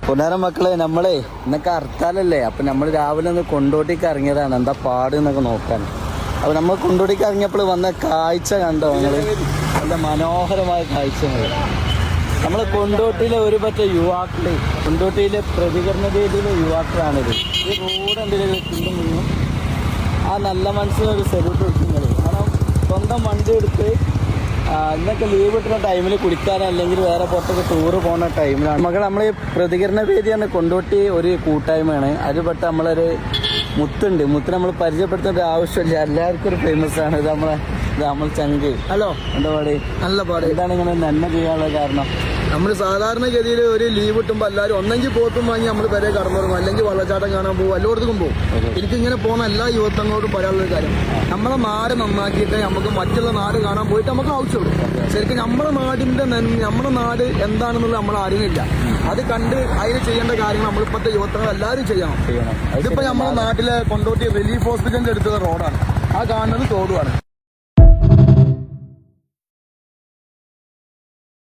പുനരം മക്കളെ, നമ്മളെ ഇന്നൊക്കെ ഹർത്താലല്ലേ, അപ്പൊ നമ്മൾ രാവിലെ ഒന്ന് കൊണ്ടോട്ടിക്ക് ഇറങ്ങിയതാണ് എന്താ പാട് എന്നൊക്കെ നോക്കാൻ. അപ്പൊ നമ്മൾ കൊണ്ടോട്ടിക്ക് ഇറങ്ങിയപ്പോൾ വന്ന കാഴ്ച കണ്ടോ നിങ്ങള്? നല്ല മനോഹരമായ കാഴ്ചകൾ. നമ്മളെ കൊണ്ടോട്ടിയിലെ ഒരു പറ്റ യുവാക്കള്, കൊണ്ടോട്ടിയിലെ പ്രതികരണ വേദിയിലെ യുവാക്കളാണിത്. ഈ റോഡ് എന്തെങ്കിലും ആ നല്ല മനസ്സിലൊരു സെലൂട്ട് കൊടുക്കുന്നത്. കാരണം സ്വന്തം വണ്ടി എടുത്ത് ഇന്നൊക്കെ ലീവ് കിട്ടുന്ന ടൈമിൽ കുടിക്കാൻ അല്ലെങ്കിൽ വേറെ പുറത്തൊക്കെ ടൂറ് പോകുന്ന ടൈമിലാണ് നമ്മൾ ഈ പ്രതികരണ വേദിയാണ്. കൊണ്ടോട്ടി ഒരു കൂട്ടായ്മയാണ്. അതിൽ പെട്ട നമ്മളൊരു മുത്തുണ്ട്. മുത്ത് നമ്മൾ പരിചയപ്പെടുത്തേണ്ട ആവശ്യമില്ല, എല്ലാവർക്കും ഒരു ഫേമസ് ആണ്. ഇത് നമ്മൾ ചങ്ക്. ഹലോ, എന്താ പാട്? നല്ല പാട്. എന്താണ് ഇങ്ങനെ നന്മ ചെയ്യാനുള്ള കാരണം? നമ്മൾ സാധാരണഗതിയിൽ ഒരു ലീവ് കിട്ടുമ്പോൾ എല്ലാവരും ഒന്നെങ്കിൽ പോത്തും വാങ്ങി നമ്മൾ വരെ കടന്നുറങ്ങും, അല്ലെങ്കിൽ വെള്ളച്ചാട്ടം കാണാൻ പോകും, എല്ലായിടത്തും പോകും. എനിക്ക് ഇങ്ങനെ പോകുന്ന എല്ലാ യുവത്വങ്ങളോടും പറയാനുള്ളൊരു കാര്യം, നമ്മളെ നാട് നന്നാക്കിയിട്ട് നമുക്ക് മറ്റുള്ള നാട് കാണാൻ പോയിട്ട് നമുക്ക് ആവശ്യമുള്ളൂ. ശരിക്കും നമ്മുടെ നാട് എന്താണെന്നുള്ളത് നമ്മൾ അറിയുന്നില്ല. അത് കണ്ട് അതിന് ചെയ്യേണ്ട കാര്യങ്ങൾ നമ്മളിപ്പോഴത്തെ യുവത്വങ്ങൾ എല്ലാവരും ചെയ്യണം. ഇതിപ്പോ നമ്മുടെ നാട്ടിലെ കൊണ്ടോട്ടി റിലീഫ് ഹോസ്പിറ്റലിന്റെ അടുത്തുള്ള റോഡാണ്. ആ കാണുന്നത് തോടുമാണ്.